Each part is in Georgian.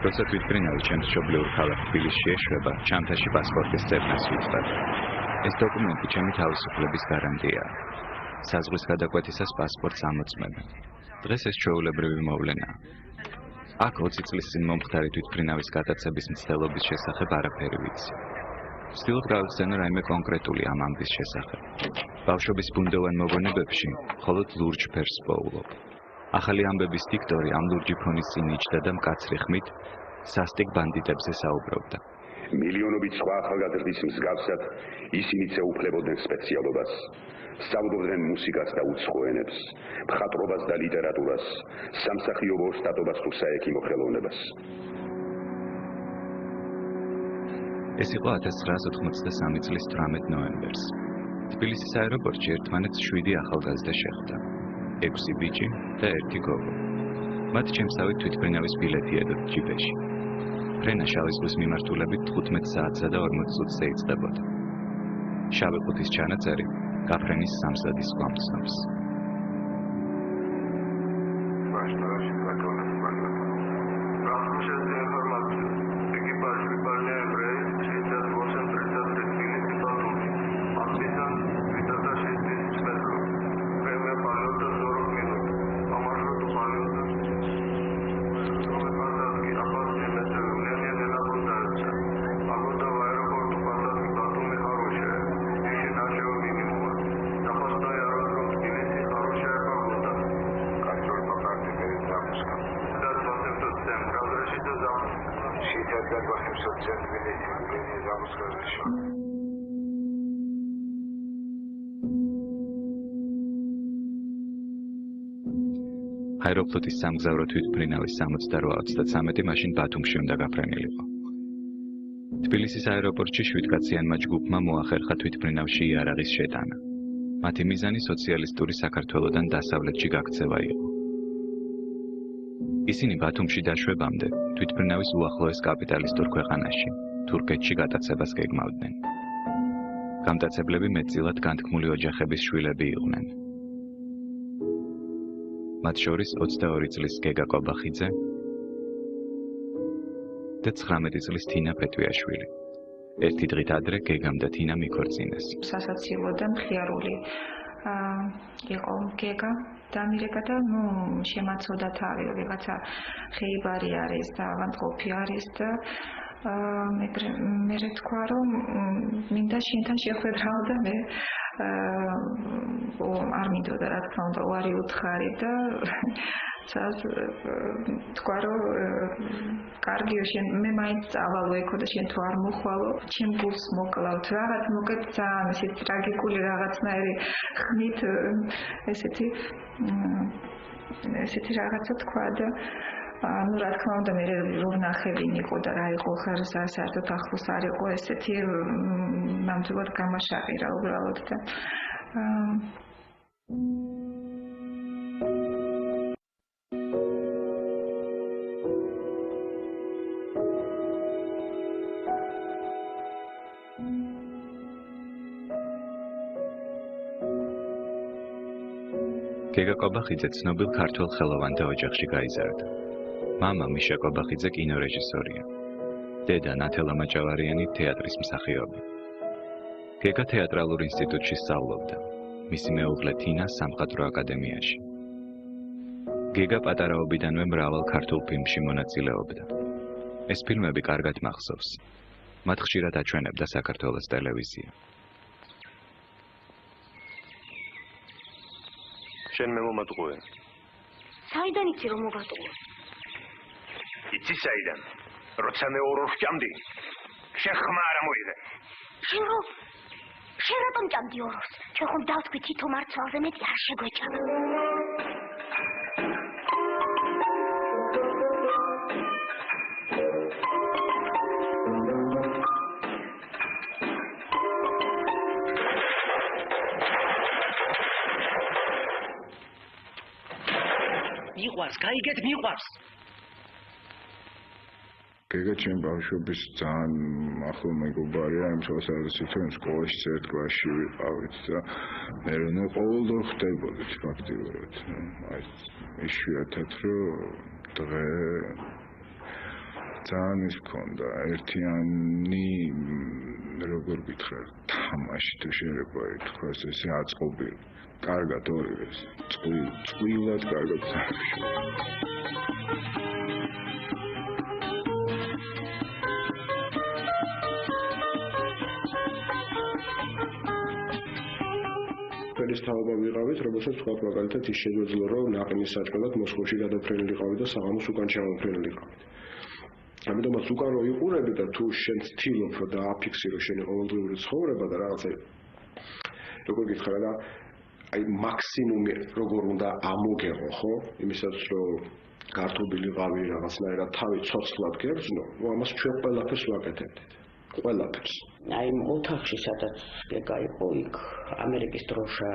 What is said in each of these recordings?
როცა თვითმფრინავი ჩემს მშობლიურ ქალაქ თბილისში ეშვება, ჩანთაში პასპორტის ძებნას ვიწყებ. ეს დოკუმენტი ჩემი თავისუფლების გარანტიაა. საზღვრის გადაკვეთისას პასპორტს ამოწმებენ. დღეს ეს ჩვეულებრივი მოვლენაა. აქ 20 წლის წინ მომხდარი თვითმფრინავის გადაცების მცდელობის შესახებ არაფერი ვიცი. ვცდილობ გავიხსენო რაიმე კონკრეტული ამ ამბის შესახებ. ბავშვობის ბუნდოვან მოგონებებში მხოლოდ ლურჯ ფერს პოულობ. ახალი ამბების დიქტორი ამ ლურჯი ფონის წინ იჯდა და მკაცრი ხმით სასტიკ ბანდიტებზე საუბრობდა. მილიონობით სხვა ახალგაზრდის მსგავსად ისინიც ეუფლებოდნენ სპეციალობას. სწავლობდნენ მუსიკას და უცხო ენებს, მხატვრობას და ლიტერატურას, სამსახიობო ოსტატობას თუ საექიმო ხელოვნებას. ეს იყო 1983 წლის 18 ნოემბერს. თბილისის აეროპორტში ერთმანეთს 7 ახალგაზრდა შეხვდა. 6 ბიჭი და 1 გოგო. მათ ჩემსავით თვითმფრინავის ბილეთი ედოთ ჯიპეში. ფრენა შავი ზღვის მიმართულებით 15 საათსა და 40 წუთზე იწყებოდა. შავი ყუთის ჩანაწერი გაფრენის სამსადის კვამცნობს. აეროფლოტის სამგზავრო თვითმფრინავის 68-23 მაშინ ბათუმში უნდა გაფრენილიყო. თბილისის აეროპორტში 7 კაციანმა ჯგუფმა მოახერხა თვითმფრინავში იარაღის შეტანა. მათი მიზანი სოციალისტური საქართველოდან დასავლეთში გაქცევა იყო. ისინი ბათუმში დაშვებამდე თვითმფრინავის უახლოეს კაპიტალისტურ ქვეყანაში, თურქეთში გატაცებას გეგმავდნენ. გამტაცებლები მეტწილად განთქმული ოჯახების შვილები იყვნენ. მათ შორის 22 წლის გეგა კობახიძე და 19 წლის თინა პეტვიაშვილი. ერთი დღით ადრე გეგამ და თინა მიქორწინეს. სასაცილო და მხიარული იყო გეგა დამირეკა და შემაცოდა თავი, ვიღაცა ხეიბარი არის და ავანტყოფი არის და მე თქვა რომ მინდა შენთან შეხვედრავ და მე არ მინდოდა რა თქმა უნდა უარი უთხარი და თქვა რომ კარგიო შენ მე მაინც წავალო ეკო და შენ თუ არ მოხვალო ჩემ გულს მოკლავთ რაღაც მოკეთ ძალიან ისეთი ტრაგიკული რაღაცნაირი ხმით ესეთი რაღაცა თქვა და ну, რა თქმა უნდა, მე რომ ნახე ვინ იყო და რა იყო ხარ საერთოდ ახლოს არ იყო ესეთი ნამდვილად გამაშაღი რა უბრალოდ და გეგა კობახიძე ცნობილ ქართველ ხელოვანთა ოჯახში გაიზარდა. მამა მიშა კობახიძე კინორეჟისორია. დედა ნათელა მაჭავარიანი თეატრის მსახიობი. გეგა თეატრალურ ინსტიტუტში სწავლობდა. მისი მეუღლე თინა სამხატვრო აკადემიაში. გეგა პატარაობიდანვე მრავალ ქართულ ფილმში მონაწილეობდა. ეს ფილმები კარგად მახსოვს. მათ ხშირად აჩვენებდა საქართველოს ტელევიზია. შენ მე მომატყუე. საიდან იცი რომ მოგატყუე? იცი საიდან? როცა მე ორ ვჭამდი, შენ ხმა არ მოიღე. შენ რატომ ჭამდი ორს? ჩვენ ხომ დავთქვი თითო მარცვალზე მეტი არ შეგვეჭამა. მიყვარს, გაიგეთ, მიყვარს. გეგა ჩემ ბავშვობის ძალიან ახლო მეგობარია, იმ დროს თვითონ სკოლაში ერთ კლასში ვიყავით და მე რომ ყოველდღე ხდებოდით ფაქტიურად. აი იშვიათად რომ დღე ძალიან ის მქონდა ერთიანი როგორ გითხრა თამაში თუ შეიძლება ითქვას ესე აწყობილი. კარგად ორივეს. წყვილად კარგად თამაში. ეს თაობა ვიყავით, რომელსაც თქვა მაგალითად ის შეგვეძლო რომ ნაყინის საჭმელად მოსკოვში გადაფრენილიყავით და საღამოს უკან ჩამოფრენილიყავით. ამიტომაც უკან რო იყურები და თუ შენ ცდილობ რომ დააფიქსირო შენი ყოველდღიური ცხოვრება და რაღაცა როგორ გითხრა და აი მაქსიმუმი როგორ უნდა ამოგეღო, ხო? იმისაც რომ გართობილიყავი რაღაცნაირად თავი ცოცხლად გებრძნო, ამას ჩვენ ყველაფერს ვაკეთებდით. ყველაფერს. აი ოთახში სადაც გაიყო იქ ამერიკის დროშა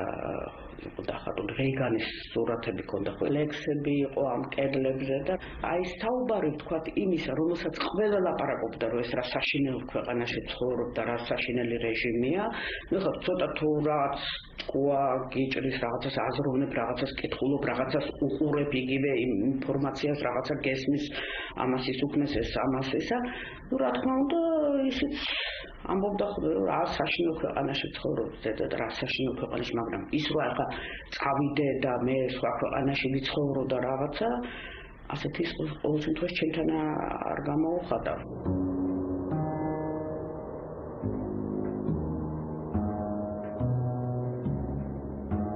იყო დახატული რეიგანის სურათები ქონდა ყველა ექსები იყო ამ კედლებზე და აი საუბარი ვთქვათ იმისა რომელსაც ყველა ლაპარაკობდა რომ ეს რა საშინელი ქვეყანაში ცხოვრობ და რა საშინელი რეჟიმია მე ხარ ცოტა თუ რაღაც ყვა გიჭრის რაღაცას აზროვნებ რაღაცას კითხულობ რაღაცას უყურებ იგივე ინფორმაციას რაღაცა გესმის ამას ის უქმეს ეს ამას ისა ну რა თქმა უნდა ისიც ამბობდა რა საშინელ ქვეყანაში ცხოვრობ ზედა და რა საშინელ ქვეყანაში მაგრამ ის რა ახლა წავიდე და მე სხვა ქვეყანაში ვიცხოვრო და რაღაცა ასეთი ყოველ შემთხვევაში ჩემთან არ გამოუხატა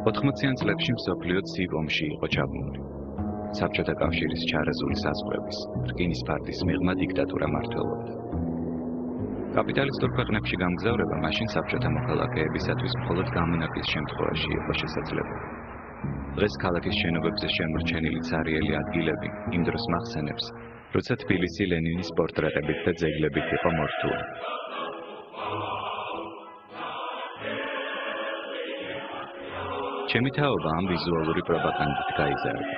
80-იან წლებში მსოფლიო ცივ ომში იყო ჩაბმული. საბჭოთა კავშირის ჩარაზული საზღვრების, რკინის ფარდის მიღმა დიქტატურა მართლობდა. კაპიტალისტურ ქვეყნებში გამგზავრება მაშინ საბჭოთა მოქალაქეებისათვის მხოლოდ გამონაკლისის შემთხვევაში იყო შესაძლებელი. დღეს ქალაქის შენობებზე შემორჩენილი ცარიელი ადგილები იმ დროს მახსენებს, როცა თბილისი ლენინის პორტრეტებით და ძეგლებით იყო მორთული. ჩემი თაობა ამ ვიზუალური პროპაგანდით გაიზარდა.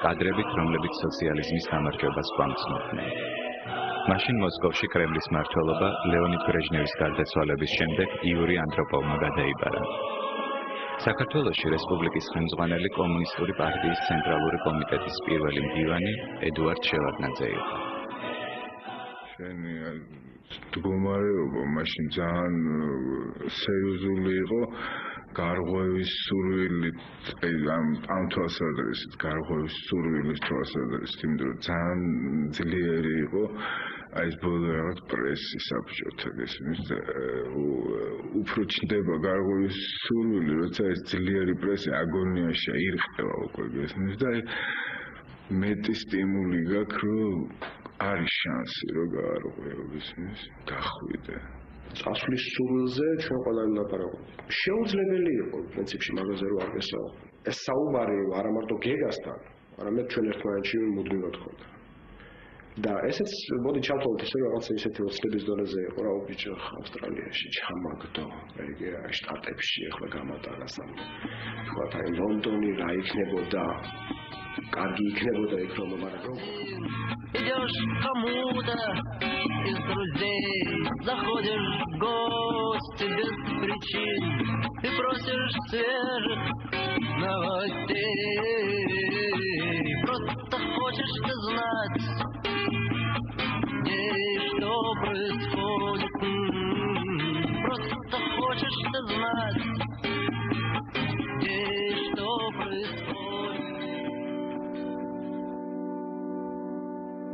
კადრებით, რომლებიც სოციალიზმის გამარჯვებას გვამცნობდნენ. მაშინ მოსკოვში კრემლის მმართველობა ლეონიდ ბრეჟნევის გარდაცვალების შემდეგ იური ანდროპოვმა გადაიბარა. საქართველოში რესპუბლიკის ხელმძღვანელი კომუნისტური პარტიის ცენტრალური კომიტეტის პირველი მდივანი ედუარდ შევარდნაძე იყო. შენი მდგომარეობა მაშინ ძალიან სერიოზული იყო. გარღვევის სურვილით, ამ თვალსაზრისით, გარღვევის სურვილის თვალსაზრისით, იმიტომ რომ ძალიან ძლიერი იყო აი ეს ბოლო რაღაც პრესი საბჭოთა გესმის და უფრო ჩნდება გარღვევის სურვილი, როცა ეს ძლიერი პრესი აგონიაში ირყევა უკვე გესმის და მეტი სტიმული გაქვს, რომ არის შანსი, რომ გაარღვეო გესმის, გახვიდე. წასვლის სურვილზე ჩვენ ყველანი ლაპარაკობთ. შეუძლებელი იყო პრინციპში მაგაზე რომ არ გესაუბრო. ეს საუბარი არა მარტო გეგასთან, არამედ ჩვენ ერთმანეთში მუდმივად ხონდა. და ესეც მოდი ჩავთვალოთ ისე რაღაც ისეთი ოცნების დონეზე იყო რა უბიჭო ავსტრალიაში ჩამაგდო, ეგ შტატებში ახლა გამატარა სამ. თქვა აი ლონდონი რა იქნებოდა კარგი იქნებოდა იქ რომ მაგრამ Идешь кому-то из друзей, заходишь в гости без причин и просишь свежих новостей. Просто хочешь ты знать, где и что происходит. Просто хочешь ты знать, где и что происходит.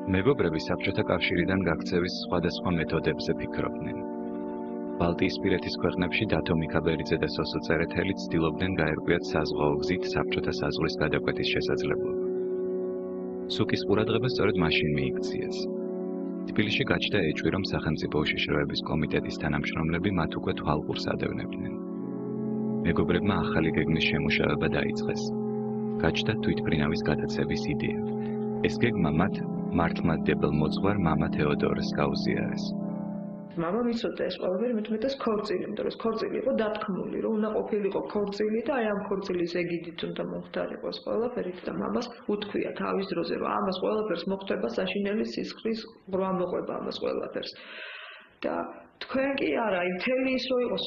მეგობრები საბჭოთა კავშირიდან გაქცევის სხვადასხვა მეთოდებზე ფიქრობდნენ. ბალტიისპირეთის ქვეყნებში დათო მიქაბერიძე და სოსო წერეთელი ცდილობდნენ გაერკვიათ საზღვაო გზით საბჭოთა საზღვრის გადაკვეთის შესაძლებლობა. სუკის ყურადღება სწორედ მაშინ მიიქციეს. თბილისში გაჩნდა ეჭვი, რომ სახელმწიფო უშიშროების კომიტეტის თანამშრომლები მათ უკვე თვალყურს ადევნებდნენ. მეგობრებმა ახალი გეგმის შემუშავება დაიწყეს. გაჩნდა თვითმფრინავის გადაცევის იდეა. ეს გეგმა მათ მართლმადიდებელ მოძღვარ მამა თეოდორეს გაუზიარეს. მამამ იცოდა ეს ყველაფერი, მეტ-მეტად ქორწილი, იმიტომ რომ ქორწილი იყო დათქმული, რომ უნდა ყოფილიყო ქორწილი და აი ამ ქორწილის ეგიდით უნდა მოხდარიყოს ყველაფერი და მამას უთქვია თავის დროზე, რომ ამას ყველაფერს მოხდება საშინელი სისხლის ყრვა მოყვება ამას ყველაფერს. და თქვენ კი არა, მთელი ის რო იყოს,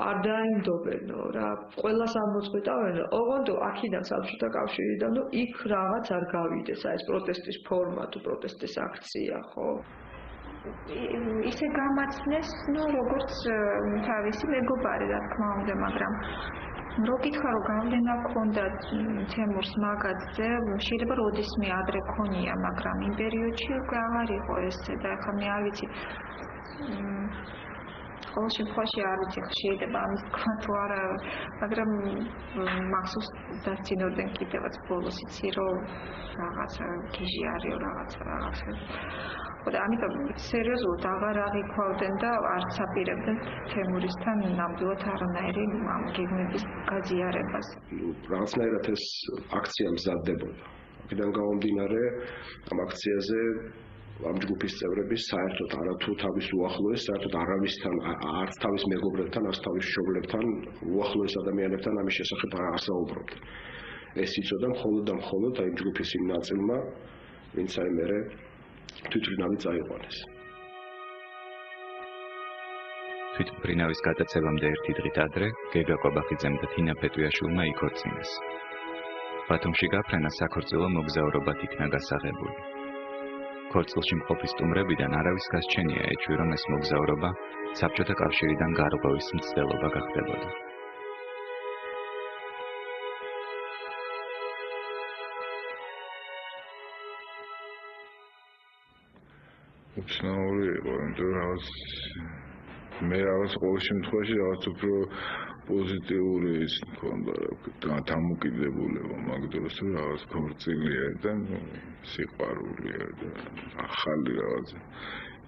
არ დაინდობენო რა, ყველას ამოწყვეტავენ, ოღონდ აქედან საბჭოთა კავშირიდან, რომ იქ რაღაც არ გავიდეს, აი ეს პროტესტის ფორმა თუ პროტესტის აქცია, ხო? ისე გამაცნეს, როგორც თავისი მეგობარი, რა თქმა უნდა, მაგრამ რო გითხრა, რომ გავლენა ჰქონდა თემურს მაგაძე, შეიძლება როდისმე ადრე ქონია, მაგრამ იმ პერიოდში აღარ იყო ესე და ახლა მე არ ვიცი ყოველ შემთხვევაში არ ვიცი შეიძლება ამის თქვა თუ არა, მაგრამ მახსოვს დასცინოდნენ კიდევაც ბოლოს იცი რომ რაღაცა გიჟი არისო რაღაცა და ამიტომ სერიოზულად აღარ აღიქვავდნენ და არც აპირებდნენ თემურისთან ნამდვილად არანაირი გეგმების გაზიარებას. რაღაცნაირად ეს აქცია მზადდებოდა. აქედან გამომდინარე ამ აქციაზე ამ ჯგუფის წევრები საერთოდ არათუ თავის უახლოეს, საერთოდ არავისთან, არც თავის მეგობრებთან, არც თავის მშობლებთან, უახლოეს ადამიანებთან ამის შესახებ არ საუბრობდნენ. ეს იცოდა მხოლოდ და მხოლოდ აი ჯგუფის იმ ნაწილმა, ვინც აი მერე თვითმფრინავი წაიყვანეს. თვითმფრინავის გადაცემამდე ერთი დღით ადრე გეგა კვაბახიძემ და თინა ფეტვიაშვილმა იქორწინეს. ბათუმში გაფრენა საქორწილო მოგზაურობად იქნა გასაღებული. ქორწილში მყოფი სტუმრებიდან არავის გასჩენია ეჭვი, რომ ეს მოგზაურობა საბჭოთა კავშირიდან გარღვევის მცდელობა გახდებოდა. უცნაური იყო, იმიტომ რომ მე რაღაც ყოველ შემთხვევაში რაღაც უფრო პოზიტიური ის მქონდა რა დამოკიდებულება მაგ დროს რომ რაღაც ქორწილია და სიყვარულია და ახალი რაღაც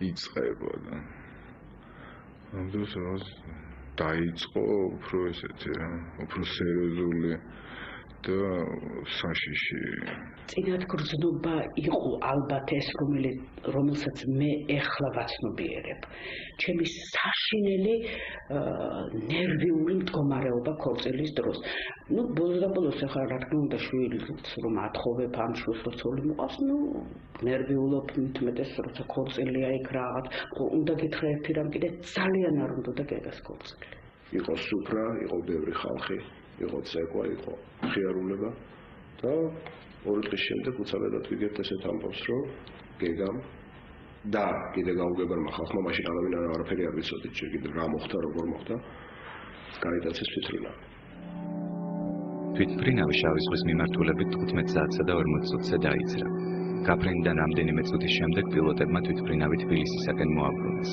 იწყება და ამ დროს რაღაც დაიწყო უფრო ესეთი რა უფრო სერიოზული და საშიში წინათ გრძნობა იყო ალბათ ეს რომელსაც მე ეხლა ვაცნობიერებ. ჩემი საშინელი ნერვიული მდგომარეობა ქორწილის დროს. ბოლოს და ბოლოს ახლა რა თქმა უნდა შვილს რომ ათხოვებ ამ შვილს რო ცოლი მოყავს, ნერვიულობ მეტმეტეს როცა ქორწილია იქ რაღაც. უნდა გითხრა ერთი რამ კიდე ძალიან არ უნდა გეგას ქორწილი. იყო სუფრა, იყო ბევრი ხალხი. იყო ცეკვა, იყო ხიარულება და ორი დღის შემდეგ უცებად ვიგებთ ესეთ ამბავს, რომ გეგამ და კიდე გაუგებარმა ხალხმა მაშინ არაფერი არ ვიცოდით, კიდე რა მოხდა, როგორ მოხდა, გაიტაცეს თვითმფრინავი. თვითმფრინავი შავი ზღვის მიმართულებით 15 საათსა და 40 წუთზე დაიძრა. გაფრენიდან რამდენიმე წუთის შემდეგ პილოტებმა თვითმფრინავი თბილისისაკენ მოაბრუნეს.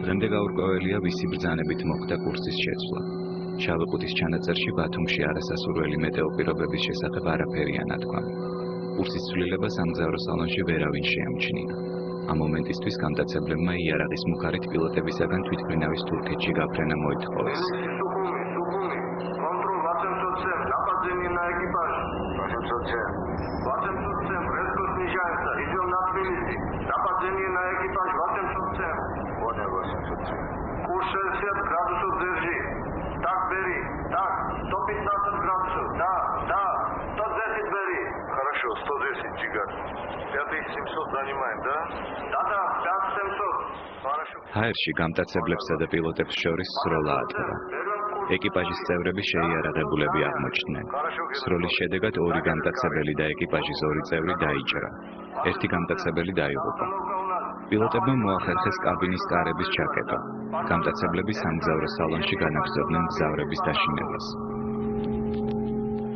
დღემდე გაურკვეველია, ვისი ბრძანებით მოხდა კურსის შეცვლა. შავი ყუთის ჩანაწერში ბათუმში არასასურველი მეტეოპირობების შესახებ არაფერია ნათქვამი. კურსის ცვლილებას სამგზავრო სალონში ვერავინ შეამჩნია. ამ მომენტისთვის გამტაცებლებმა იარაღის მუხარით პილოტებისაგან თვითმფრინავის თურქეთში გაფრენა მოითხოვეს. Так, бери, так, 115 градусов, да, 110 бери. Хорошо, 110, Джигар. 5700 занимаем, да? Да, 5700. Хорошо. ჰაერში გამტაცებლებსა და პილოტებს შორის სროლა ატყდა. ეკიპაჟის წევრები შეიარაღებულები აღმოჩნდნენ. სროლის შედეგად ორი გამტაცებელი და ეკიპაჟის ორი წევრი დაიჭრა. ერთი გამტაცებელი დაიღუპა. პილოტებმა მოახერხეს კაბინის კარების ჩაკეტვა. გამტაცებლები სამგზავრო სალონში განაგრძობდნენ მგზავრების დაშინებას.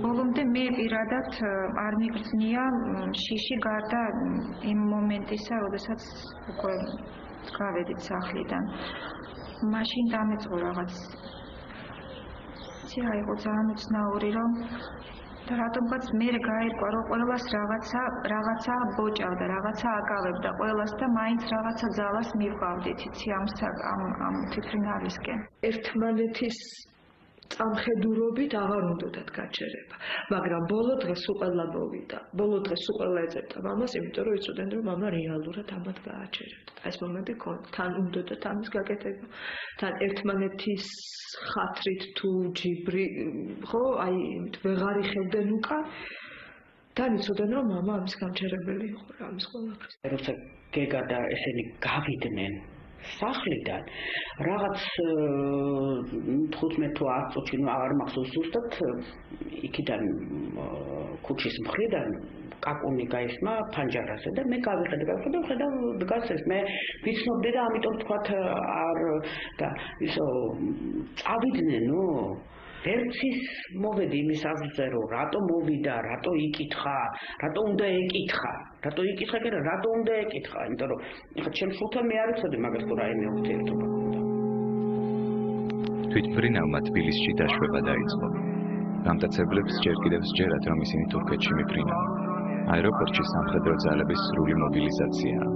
ბოლომდე მე პირადად არ მიგრძნია შიში გარდა იმ მომენტისა, როდესაც უკვე გავედით სახლიდან. მაშინ დამეწყო რაღაც. იცი რა იყო ძალიან უცნაური რომ და რატომღაც მე გაერკვა რომ ყველას რაღაცა ბოჭავდა, რაღაცა აკავებდა ყველას და მაინც რაღაცა ძალას მივყავდით, იცი ამ თვითმფრინავისკენ. ერთმანეთის წამხედურობით აღარ უნდათ გაჩერება, მაგრამ ბოლო დღეს უყელა მოვიდა. ბოლო დღეს უყელა ეძებდა მამას, იმიტომ რომ იცოდნენ რომ მამა რეალურად ამათ გააჩერებდა. ეს მომენტი თან უნდათ ამის გაკეთება, თან ერთმანეთის ხათრით თუ ჯიბრი, ხო, აი ვეღარ იხევდნენ უკან. თან იცოდნენ რომ მამა ამის გამჩერებელი იყო რა ამის ყველაფრის. როცა გეგა და ესენი გავიდნენ სახლიდან რაღაც 15 თუ 10 წუთში აღარ მახსოვს ზუსტად იქიდან ქუჩის მხრიდან კაკუნი გაისმა ფანჯარაზე და მე გავიხედე ხედავ დგას ეს მე ვიცნობდი და ამიტომ თქვათ არ და ისო წავიდნენ ერთის მოვედი იმის აზრზე რომ რატო მოვიდა, რატო იკითხა, რატო უნდა ეკითხა, რატო იკითხა კი რა, რატო უნდა ეკითხა, იმიტომ რომ ეხლა ჩემს სულთან მე არ ვიცოდი მაგას თუ რაიმე ურთიერთობა ჰქონდა. თვითმფრინავმა თბილისში დაშვება დაიწყო. გამტაცებლებს ჯერ კიდევ სჯერათ, რომ ისინი თურქეთში მიფრინავენ. აეროპორტში სამხედრო ძალების სრული მობილიზაციაა.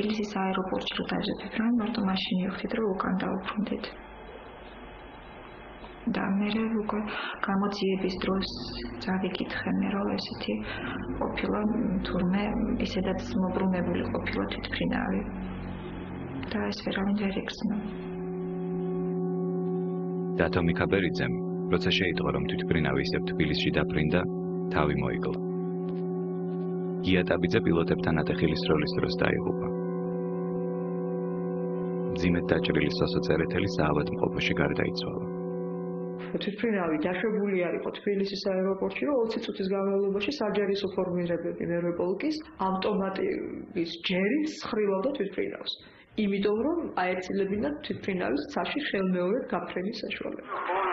თბილისის აეროპორტში რომ დაჟდით რა, მარტო მაშინი ვხდით რომ უკან დავუბრუნდით. და მე უკვე გამოძიების დროს წავიკითხე მე რომ ესეთი ყოფილა თურმე ისედაც მობრუნებული ყოფილა თვითმფრინავი. და ეს ვერავინ ვერ იგრძნო. დათო მიქაბერიძემ, როცა შეიტყო რომ თვითმფრინავი ისევ თბილისში დაფრინდა, თავი მოიკლა. გია ტაბიძე პილოტებთან ატეხილის როლის დროს დაიღუპა. მძიმედ დაჭრილი სოსო წერეთელი საავადმყოფოში გარდაიცვალა. თვითმფრინავი დაშვებული არ იყო თბილისის აეროპორტში, რომ 20 წუთის განმავლობაში საჯარისო ფორმირებები მერვე პოლკის ავტომატების ჯერით სხრივავდა თვითმფრინავს. იმიტომ რომ აეცილებინათ თვითმფრინავის ცაში ხელმეორედ გაფრენის საშუალება.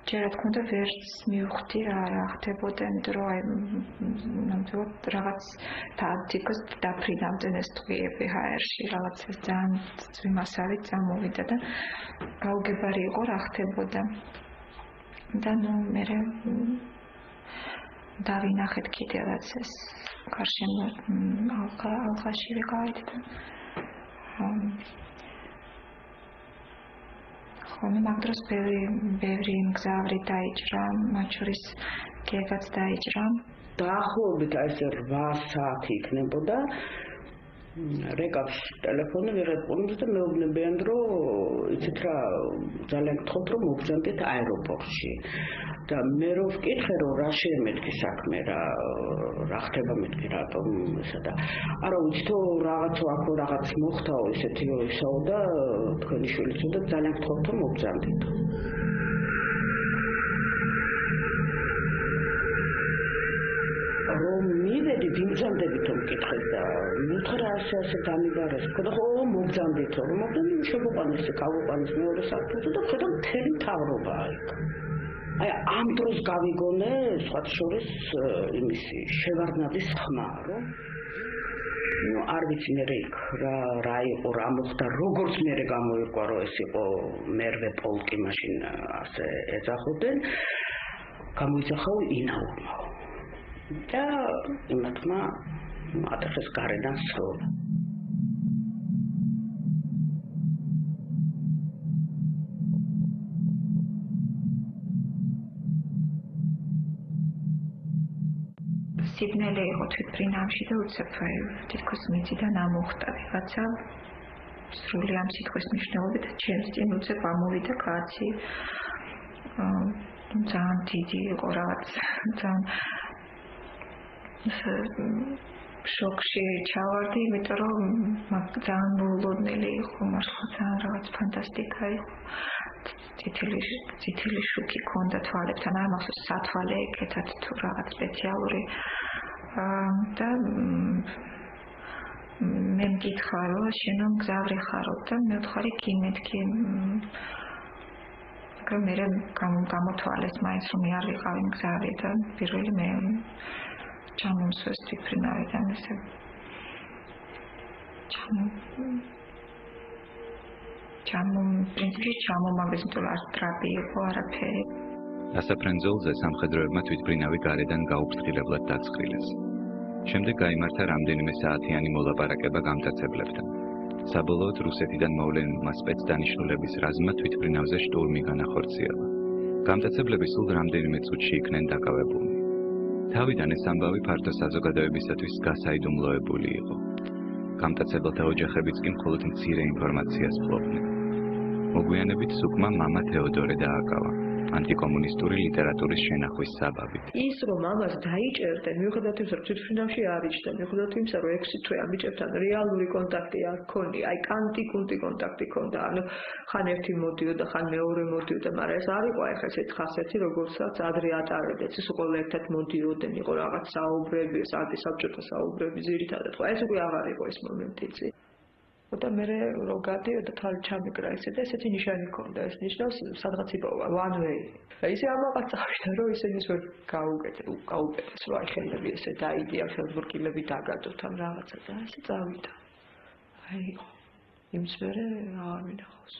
ჯერ რა თქმა უნდა ვერც მივხვდი რა ხდებოდა, იმიტომ რომ აი ნამდვილად რაღაც თითქოს დაფრინავდნენ ეს ტყვიები ჰაერში, რაღაც ეს ძალიან ძვიმასავით წამოვიდა და გაუგებარი იყო რა ხდებოდა. და ნუ მე დავინახეთ კიდევაც ეს გარშემო ალყაში ვიყავით და ხოლმე მაგ დროს ბევრი მგზავრი დაიჭრა, მათ შორის გეგაც დაიჭრა. დაახლოებით აი ეს 8 საათი იქნებოდა. რეკავს ტელეფონი ვიღებონებს და მეუბნებიან რომ იცით რა ძალიან გთხოვთ რომ მოგზავნდეთ აეროპორტში. და მე რო ვკითხე რომ რა შემეთქი საქმე რა ხდება მეთქი რატომ ესა და არა ვიცით რაღაც აქ რაღაც მოხდაო ესეთი ისაო და თქვენი შვილიც და ძალიან გთხოვთ რომ მოგზავნდეთ. რომ მივედი ვიმგზავნდებით რომ მკითხეთ და მითხრა ასე დამიბარეს და ხო მოგზავნდით რომ მოგზავნდით შეგოყვანეს გავუყვანეს მეორე საფუძვზე და ხედავ მთელი მთავრობაა იქ. აი ამ დროს გავიგონე სხვა შორის იმისი შევარდნაძის ხმა რომ ნუ არ ვიცი მე რა იყო რა მოხდა როგორც მე გამოიყვა რომ ეს იყო მერვე პოლკი მაშინ ასე ეძახოდნენ გამოიძახა ინაურმა და იმათმა ატეხეს გარედან სროლა. სიგნალი იყო თვითმფრინავში და უცებ თითქოს მიწიდან ამოხტა ვიღაცა სრული ამ სიტყვის მნიშვნელობით ჩემს წინ უცებ ამოვიდა კაცი ძალიან დიდი იყო რაღაც ძალიან შოკში ჩავარდი, იმიტომ რომ ძალიან მოულოდნელი იყო, მართლა ძალიან რაღაც ფანტასტიკა იყო. წითელი შუქი ჰქონდა თვალებთან, არ მახსოვს სათვალე ეკეთათ თუ რაღაც სპეციალური და მე მკითხა რომ შენ მგზავრი ხარო და მე ვთქვი კი მეთქი მაგრამ მე გამოთვალეს მაინც რომ მე არ ვიყავი მგზავრი და პირველი მე ჩამომსვეს თვითმფრინავიდან ესე პრინციპში ჩამომაგდეს, იმიტომ რომ არ სტრაპი იყო არაფერი. დასაფრენძოლზე სამხედროებმა თვითმფრინავი გარედან გაუფრთხილებლად დაცხრილეს. შემდეგ გაიმართა რამდენიმე საათიანი მოლაპარაკება გამტაცებლებთან. საბოლოოდ რუსეთიდან მოვლენილმა სპეცდანიშნულების რაზმმა თვითმფრინავზე შტურმი განახორციელა. გამტაცებლები სულ რამდენიმე წუთში იქნენ დაკავებულნი. თავიდან ეს ამბავი ფართო საზოგადოებისათვის გასაიდუმლოებული იყო. გამტაცებელთა ოჯახებიც კი მხოლოდ მცირე ინფორმაციას ფლობდნენ. მოგვიანებით სუკმა მამა თეოდორე დააკავა. ანტიკომუნისტური ლიტერატურის შენახვის საბაბით. ის რომ ამას დაიჭერდნენ, მიუხედავად იმისა, რომ თვითმფრინავში არ იჯდა, მიუხედავად იმისა, რომ 6 თვე ამბიჭებთან რეალური კონტაქტი არ ჰქონია, აი კანტი-კუნტი კონტაქტი ჰქონდა, ანუ ხან ერთი მოდიოდა, ხან მეორე მოდიოდა, მაგრამ ეს არ იყო ახლა ესეთი ხასიათი, როგორცაც ადრე ატარებდეთ, ის ყველა ერთად მოდიოდნენ, იყო რაღაც საუბრები, ანტისაბჭოთა საუბრები ძირითადად. ხო, ეს უკვე აღარ იყო ეს მომენტიც. და მე რო გადიოდა თვალი ჩამიკრა ესე და ესეთი ნიშანი ჰქონდა, ეს ნიშნავს სადღაც იპოვა one way. ისე ამაყად წავიდა, რომ ისინი ვერ გაუკეთეს, რომ აი ხელები ესე დაიდიან, ხელბურკილები დაგადოთ ან რაღაცა და ესე წავიდა. აი იმის მერე აღარ მინახავს.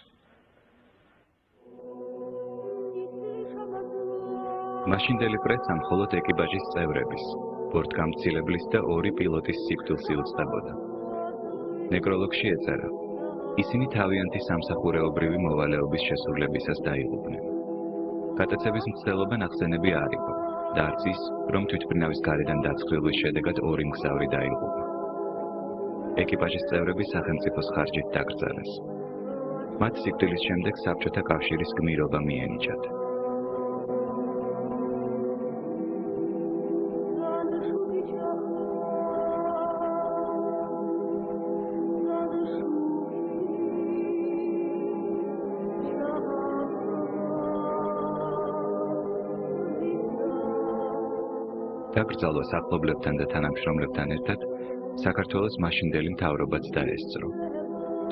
მაშინდელი პრესა მხოლოდ ეკიპაჟის წევრების, ბორტგამცილებლის და 2 პილოტის სიკვდილს იუწყებოდა. ნეკროლოგში ეწერა, ისინი თავიანთი სამსახურეობრივი მოვალეობის შესრულებისას დაიღუპნენ. გატაცების მცდელობა ნახსენები არ იყო და არც ის, რომ თვითმფრინავის გარედან დაცხრილვის შედეგად 2 მგზავრი დაიღუპა. ეკიპაჟის წევრები სახელმწიფოს ხარჯით დაკრძალეს. მათ სიკვდილის შემდეგ საბჭოთა კავშირის გმირობა მიენიჭათ. დაკრძალვას ახლობლებთან და თანამშრომლებთან ერთად საქართველოს მაშინდელი მთავრობაც დაესწრო.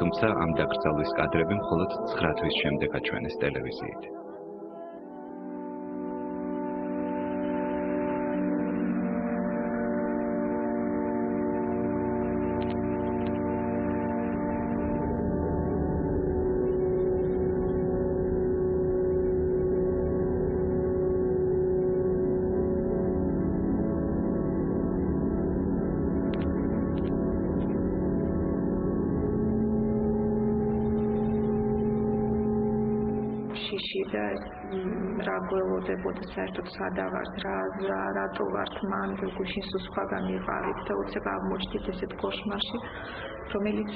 თუმცა ამ დაკრძალვის კადრები მხოლოდ 9 თვის შემდეგ აჩვენეს ტელევიზიით. და რა გველოდებოდა საერთოდ სადავართ რა რატო ვართ მან გუშინ სხვაგან მიყავით და უცებ აღმოჩნდით ესეთ კოშმარში რომელიც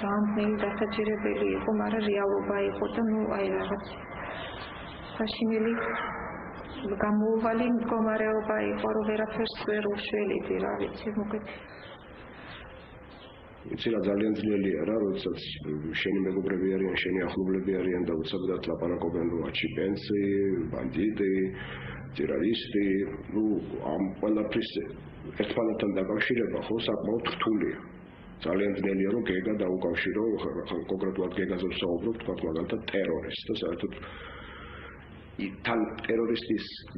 ძალიან დასაჭირებელი იყო, მაგრამ რეალობა იყო და აი რაღაც საშინელი გამოუვალი მდგომარეობა იყო, რომ ვერაფერს ვერ უშველიდი, რა ვიცი, მოგეთი იცი რა ძალიან ძნელია რა, როდესაც შენი მეგობრები არიან, შენი ახლობლები არიან და უცებად ლაპარაკობენ რომ აჩიპენსი, ბანდიტი, ტერორისტი, ამ ყველაფრის ერთმანეთთან დაკავშირება ხო საკმაოდ რთულია. ძალიან ძნელია რომ გეგა დაუკავშირო, კონკრეტულად გეგაზე ვსაუბრობ, თქვა მაგალითად ტერორისტს და საერთოდ თან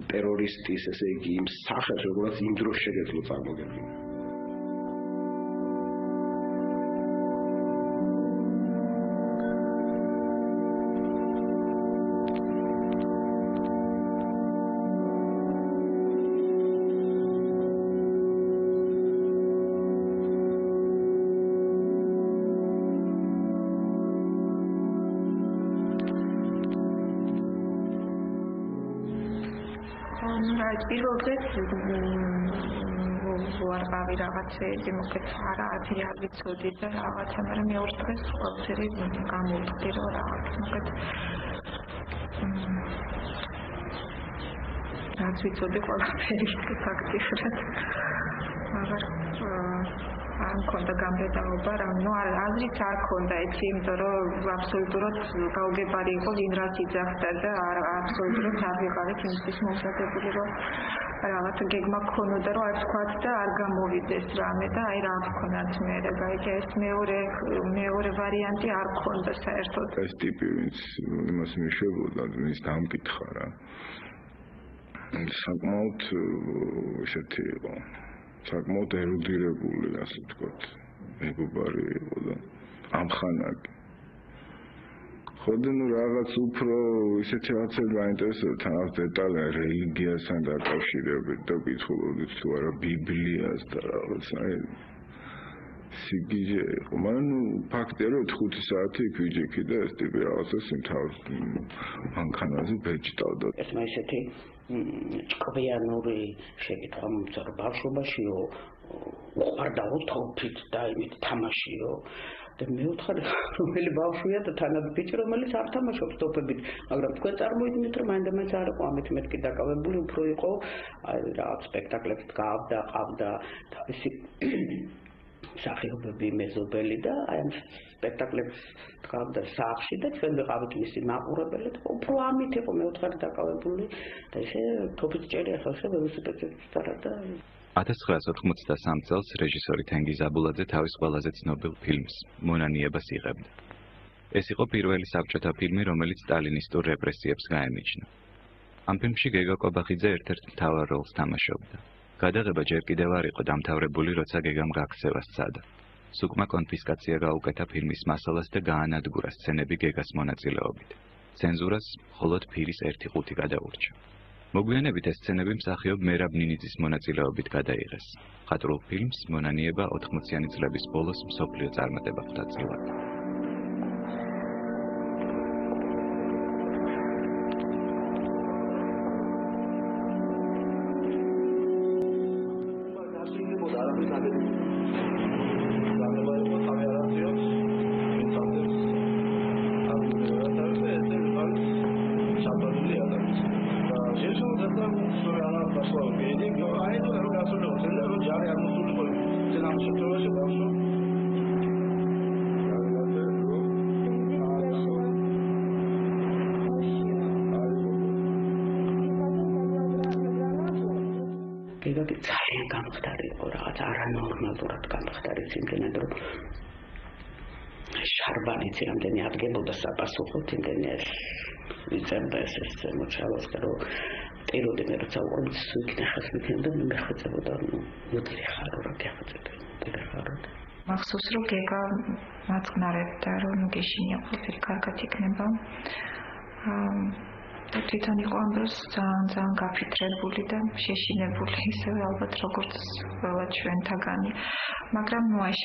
ტერორისტის ესე იგი იმ სახეს როგორც იმ დროს შეგეძლო წარმოგედგინო. პირველ დღეს ვარყავი რაღაცეები მოკეთ არაფერი არ ვიცოდი და რაღაცა, მაგრამ მეორე დღეს ყველაფერი გამოვხდი რომ რაღაც მოკეთ რაც ვიცოდი ყველაფერი ფაქტიურად მაგრამ არ მქონდა გამბედაობა რა, აზრიც არ მქონდა იცი, იმიტომ რომ აბსოლუტურად გაუგებარი იყო ვინ რაც იძახდა და აბსოლუტურად არ ვიყავით იმისთვის მომზადებული რომ რაღაც გეგმა გქონოდა რომ არ თქვათ და არ გამოვიდეს რამე და აი რა ვქონათ მე და ეს მეორე ვარიანტი არ მქონდა საერთოდ. ეს ტიპი ვინც იმას მიშვებოდა, ვინც დამკითხა რა. საკმაოდ ისეთი იყო. საკმაოდ ერუდირებული, ასე ვთქვათ, მეგობარი იყო და ამხანაგი. ხოდა ნუ რაღაც უფრო ისეთი რაღაცები მაინტერესებდა, თანაც დეტალი რელიგიასთან დაკავშირებით და ვკითხულობდით თუ არა ბიბლიას და რაღაცა სიგიჟე იყო. მაგრამ ნუ ფაქტია, რომ 5 საათი იქ ვიჯექი და ეს ტიპი რაღაცა სიმთავრე მანქანაზე ბეჭდავდა. ეს ისეთი ჭკვიანური შეკითხვა მომცა რომ ბავშვობაშიო უყვარდაო თოფით და იმით თამაშიო და მეუთხარი რომელი ბავშვია და თანაც ბიჭი რომელიც არ თამაშობს თოფებით, მაგრამ თქვენ წარმოიდგინეთ რომ მაინდა-მაინც არ იყო ამით მეთქი დაკავებული, უფრო იყო აი რაღაც სპექტაკლებს გავდა, ყავდა თავისი სახიობები მეზობელი და აი ამ სპექტაკლებს გავდა სახლში და ჩვენ ვიყავით მისი მაყურებელი და უფრო ამით იყო მეუთხარი დაკავებული და ესე თოფით ჭერია ხალხი ველოსიპედით და 1983 წელს რეჟისორი თენგიზ აბულაძე თავის ყველაზე ცნობილ ფილმს მონანიებას იღებდა. ეს იყო პირველი საბჭოთა ფილმი, რომელიც სტალინისტურ რეპრესიებს გაემიჯნა. ამ ფილმში გეგა კობახიძე ერთ-ერთ მთავარ როლს თამაშობდა. გადაღება ჯერ კიდევ არ იყო დამთავრებული, როცა გეგამ გაქცევა სცადა. სუკმა კონფისკაცია გაუკეთა ფილმის მასალას და გაანადგურა სცენები გეგას მონაწილეობით. ცენზურას მხოლოდ ფილის 1/5 გადაურჩა. მოგვიანებით ეს სცენები მსახიობ მერაბ ნინიძის მონაწილეობით გადაიღეს. მხატვრულ ფილმს მონანიება 80-იანი წლების ბოლოს მსოფლიო წარმატება ხვდა წილად. გეგა ძალიან გამხდარი იყო, რაღაც არანორმალურად გამხდარი იმდენად რომ შარბანიც რამდენი ადგებოდა საპასუხოდ იმდენი ეს ვიწერდა ეს მოჩალოს და რომ ტიროდი მე როცა უყურებს იქნახას მიქნდა მე ხეწებოდა მოდი ხარო რა გახეწებდა ხარო მახსოვს რომ გეგა მაწნარებდა რომ გეშინია ყველაფერი კარგად იქნება და თვითონ იყო ამ დროს ძალიან გაფიქრებული და შეშინებული ისევე ალბათ როგორც ყველა ჩვენთაგანი მაგრამ ნუ აი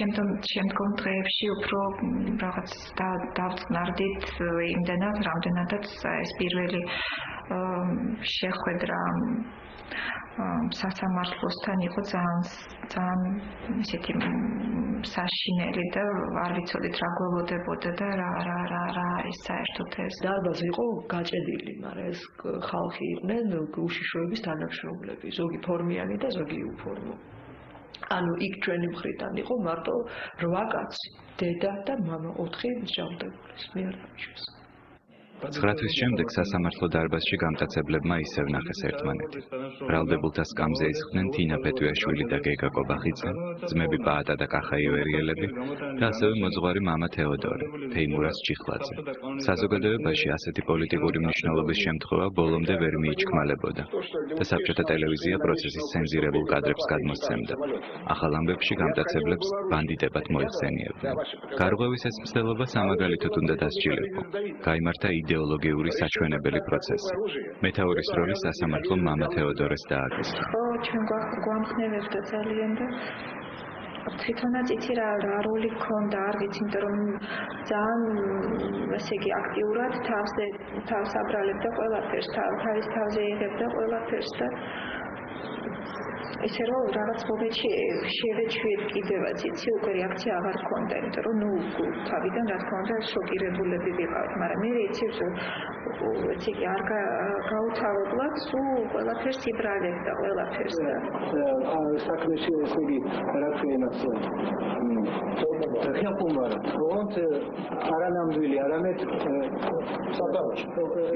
შემდგომ დღეებში უფრო რაღაც დავწყნარდით იმდენად რამდენადაც ეს პირველი შეხვედრა სასამართლოსთან იყო ძალიან ისეთი საშინელი და არ ვიცოდით რა გველოდებოდა და რა არის საერთოდ ეს დარბაზი იყო გაჭედილი, მაგრამ ეს ხალხი იყვნენ უშიშროების თანამშრომლები, ზოგი ფორმიანი და ზოგი უფორმო. ანუ იქ ჩვენი მხრიდან იყო მარტო 8 კაცი, დედა და მამა 4 მსჯავრდებული, მე არ ამჩვენს. 9 თვის შემდეგ სასამართლო დარბაზში გამტაცებლებმა ისევ ნახეს ერთმანეთი. ბრალდებულთა სკამზე ისხდნენ თინა ფეთუიაშვილი და გეგა კობახიძე, ძმები პაატა და კახა ივერიელები და ასევე მოძღვარი მამა თეოდორე, თეიმურაზ ჩიხლაძე. საზოგადოებაში ასეთი პოლიტიკური მნიშვნელობის შემთხვევა ბოლომდე ვერ მიიჩქმალებოდა და საბჭოთა ტელევიზია პროცესის ცენზირებულ კადრებს გადმოსცემდა. ახალ ამბებში გამტაცებლებს ბანდიტებად მოიხსენიებდნენ. გარღვევის ეს მცდელობა სამაგალითოდ უნდა დასჯილიყო. გაიმართა იდეოლოგიური საჩვენებელი პროცესი. მეთაურის როლი სასამართლომ მამა თეოდორეს დააკისრა. ხო, ჩვენ გვამხნევებდა ძალიან და თვითონაც იცი რა როლი ქონდა, არ ვიცი, იმიტომ რომ ძალიან ესე იგი აქტიურად თავს აბრალებდა ყველაფერს, თავის თავზე იღებდა ყველაფერს და ისე რომ რაღაც მომენტში შევეჩვიეთ კიდევაც იცი უკვე რეაქცია აღარ ქონდა, იმიტომ რომ ნუ თავიდან რა თქმა უნდა შოკირებულები ვიყავით, მაგრამ მე იცი რომ ესე იგი არ გაუთავებლად სულ ყველაფერს იბრალებდა ყველაფერს და საქმეში ესე იგი რა ქვენაც ხიაპუმარა თქონდ არანამდვილი არამედ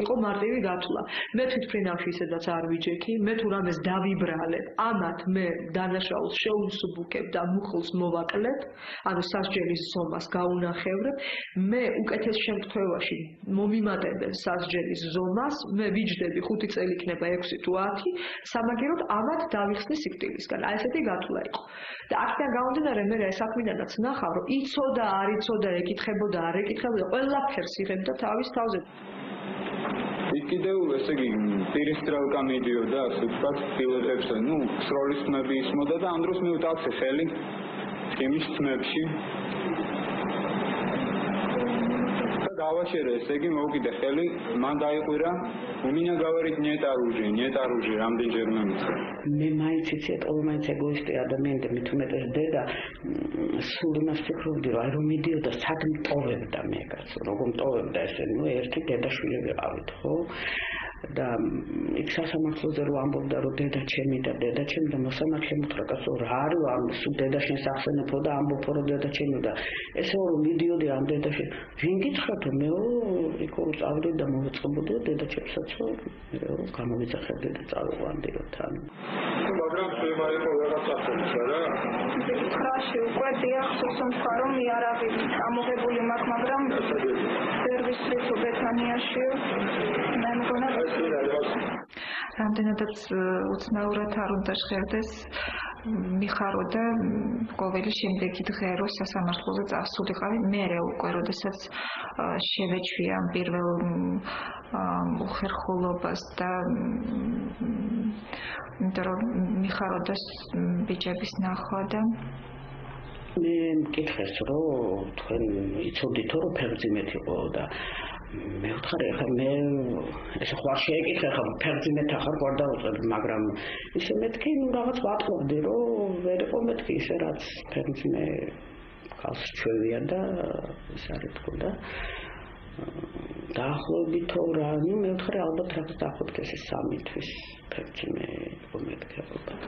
იყო მარტივი გათვლა. მე თვითფრინავში ისედაც არ ვიჯექი, მე თუ რამეს დავიბრალებ, ამათ მე დანაშაულს შეუსუბუქებ და მუხლს მოვაკლებ, ანუ სასჯელის ზომას გაუნახევრებ, მე უკეთეს შემთხვევაში მომიმატებენ სასჯელის ზომას, მე ვიჯდები 5 წელი იქნება 6 თუ 10, სამაგეროდ ამათ დავიხსნი სიკვდილისგან. აი ესეთი გათვლა იყო. და აქედან გამომდინარე მე საქმიდანაც ნახავ, რომ იცოდა, არ იცოდა, ეკითხებოდა, არ ეკითხებოდა, ყველაფერს იღებდა თავის თავზე. კიდევ ესე იგი პირისტრალკა მიდიოდა ასე ვთქვათ პილოტებს ნუ სროლის ხმები ისმოდა და ამ დროს მე ვტაცე ხელი იმის ხმებში და გავაჩერე ესე იგი მოვკიდე ხელი მან დაიყვირა у меня говорит нет оружия რამდენჯერმე მითხრა მე მაინც იცით ყოველმაინც ეგოისტი ადამიანები მithumetes დედა სულ იმას ფიქრობდი რომ აი რომ მიდიოდა სად მტოვებდა მე კაცო როგორ მტოვებდა ესე ნუ ერთი დედაშვილი ვიყავით ხო და იქ სასამართლოზე რომ ამბობდა რომ დედა ჩემი და მოსამართლე უთხრა კაცო რა არის ამ სულ დედაშენ სახსენებო და ამბობ რომ დედა ჩემი და ესე რომ მიდიოდი ამ დედაშენ ვინ გითხრათ მე იქ წავდი და მოვეწყობოდი დედა ჩემსაც რომ გამოვიძახებდი და წავიყვანდი თან მაგრამ შემაიყო რაღაც საფრთხე რა ხრაში უკვე დიახსოვს რომ იარავით ამოღებული მაქვს მაგრამ სერვისის ბეთანიაში მე მგონა რამდენადაც უცნაურად არ უნდა ჟღერდეს მიხაროდა ყოველი შემდეგი დღე რომ სასამართლოზე წასულიყავი მერე უკვე როდესაც შევეჩვია ამ პირველ უხერხულობას და იმიტომ რომ მიხაროდა ბიჭების ნახვა და მე მკითხეს რომ თქვენ იცოდითო რომ ფერმძიმეთ იყო და მე ვთხარი ხა მე ესე ხوار შეეკითხე ხა ფერმძიმეთ ახარ ყარ დავუწევ მაგრამ ისე მეთქი ნუ რაღაც ვატყობდი რომ ვერ იყო მეთქი ისე რაც ფერმძიმე ხალხს ჩვევია და ეს არის თქო და დაახლოებით რა ნუ მე ვთხარი ალბათ რაღაც დაახლოებით ესე 3 თვის ფერმძიმე მომეთქე ალბათ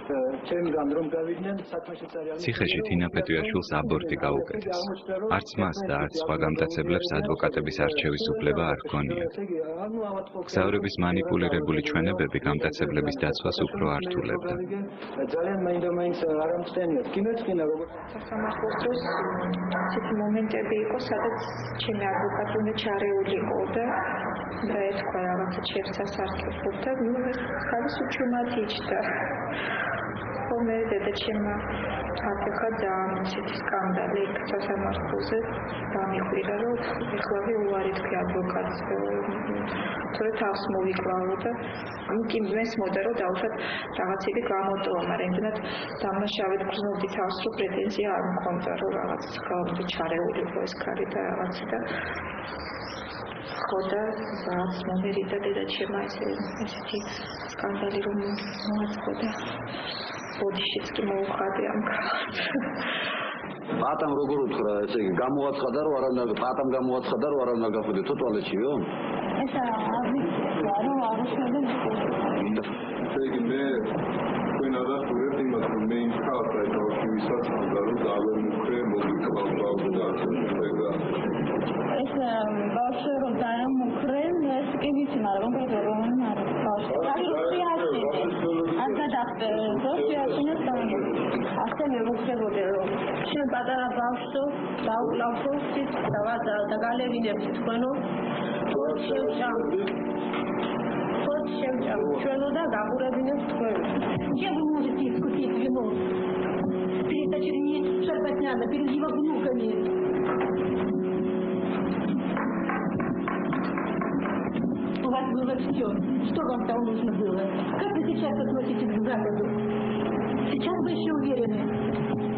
ჩემ განდრომ გავიდნენ საქმეში წარიანი ციხეში თინა პეტუიაშვილს აბორტი გაუკეთეს. არც მას და არც სხვა გამტაცებლებს ადვოკატების არჩევის უფლება არ ჰქონიათ. გზავრების მანიპულირებული ჩვენებები გამტაცებლების დაცვას უფრო ართულებდა. ძალიან მაინდა-მაინც არ ამხსენიათ. კინოცხინა როგორც სასამართლოს ცეთი მომენტები იყო, სადაც ჩემი ადვოკატი უნდა ჩარეულიყო და ეთქვა რაღაცა ჩემს სასარგებლოდ და ნუ ეს ხალის უჩუმად იჯდა. მე დედა ჩემმა აკეთა ძალიან ისეთი სკანდალი სასამართლოზე დამიხვირა რომ ეხლავე უარი თქვი ადვოკატს თორე თავს მოვიკლავო და კი მესმოდა რომ დავუშვათ რაღაცები გამოტოვა მაგრამ იმდენად დამნაშავედ გრძნობდი თავს რომ პრეტენზია არ მქონდა რომ რაღაც ხალხი ჩარეულიყო ეს ქარი და რაღაცა და ხოდა რაღაც მომერიდა დედა ჩემმა ესეთი სკანდალი რომ მოაწყდა ბოდიშიც კი მოუხადე ამ ქალს. პატამ როგორ უთხრა, ესე იგი, გამოაცხადა რომ არ უნდა, პატამ გამოაცხადა რომ არ უნდა გაფუდეთო ტუალეტშიო? ესა რომ არ უშენდა. ესე იგი მე თქვენ ადასტურებთ იმას რომ მე იმ ქალს აი თავშივისაც უნდა რომ დავემუქრე მოგიყვავ და ასე ეს ბავშვი რომ დაემუქრე ეს კი ვიცი მაგრამ კონკრეტულად რომ არის ბავშვი. ასე მე ვუხდებოდი რომ შენ პატარა ბავშვო დაუკლავთო სიტ და გალევინებ თქვენო შევჭამ ჩვენო და გაგურებინებ თქვენ я вы можете искупить вину перед очередной шерпать надо перед его внуками у вас было все что вам там нужно было как вы сейчас относитесь к Западу сейчас вы еще уверены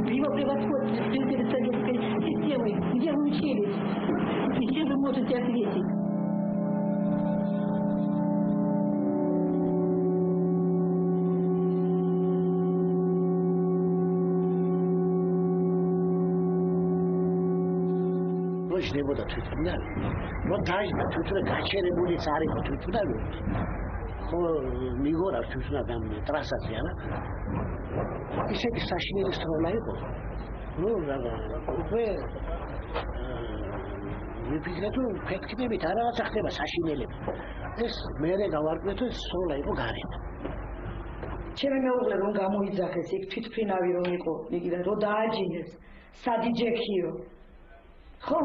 в его превосходстве перед советской системой, где вы учились, и чем вы можете ответить? მოიჭდებოდა თვითმფრინავი. მოდაიჭდა თვითმფრინავი გაჩერებულიც არ იყო თვითმფრინავი. ხო მიგორა თვითმფრინავი ამ ტრასაზე არა? ისეთი საშინელი სტროლა იყო. ნუ უკვე ვიფიქრე თუ ფექტებით რაღაცა ხდება საშინელები. ეს მერე გავარკვიეთ რომ სტროლა იყო გარეთ. ჩემი მეუღლე რომ გამოიძახეს იქ თვითფრინავი რომ იყო იქიდან რომ დააჯინეს სადიჯექიო ხო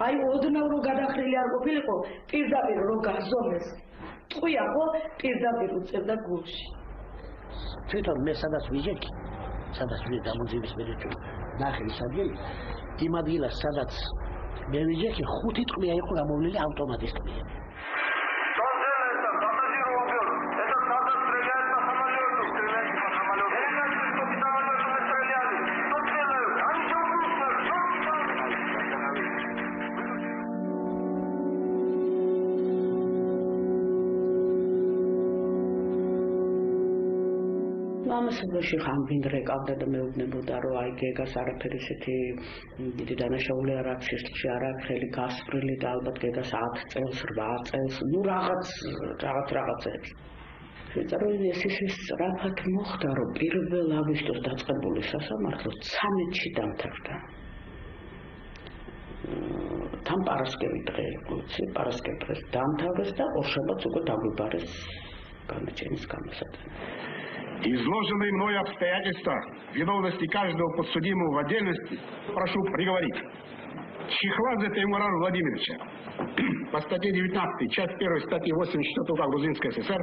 აი ოდნავ რომ გადახრილი არ ყოფილიყო პირდაპირ რომ გაზომეს ტყვია ხო პირდაპირ უწევდა გულში თვითონ მე სადაც ვიჯექი სადაც ვიჯექი გამოძიების მერე ნახე ის ადგილი იმ ადგილას სადაც მე ვიჯექი 5 ტყვია იყო გამოვლილი ავტომატის ტყვია ამასობაში ხამბინდრე ყავდა და მეუბნებოდა რომ აი გეგას არაფერი ესეთი დიდი დანაშაული არ აქვს შესში არ აქვს ხელი გასწრილი და ალბათ გეგას 10 წელს 8 წელს ნუ რაღაცებს შეწარული ეს რაფათ მოხდა რომ 1 აგვისტოს დაწყებული სასამართლო 13-ში დამთავრდა თან პარასკევი დღე პარასკევი დღეს დამთავრეს და ორშაბათს უკვე დაგვიბარეს განაჩენის გამოსატანი Изложенные мной обстоятельства виновности каждого подсудимого в отдельности прошу приговорить. Чехладзе Таймурана Владимировича по статье 19, часть 1 статьи 84 УК Грузинской ССР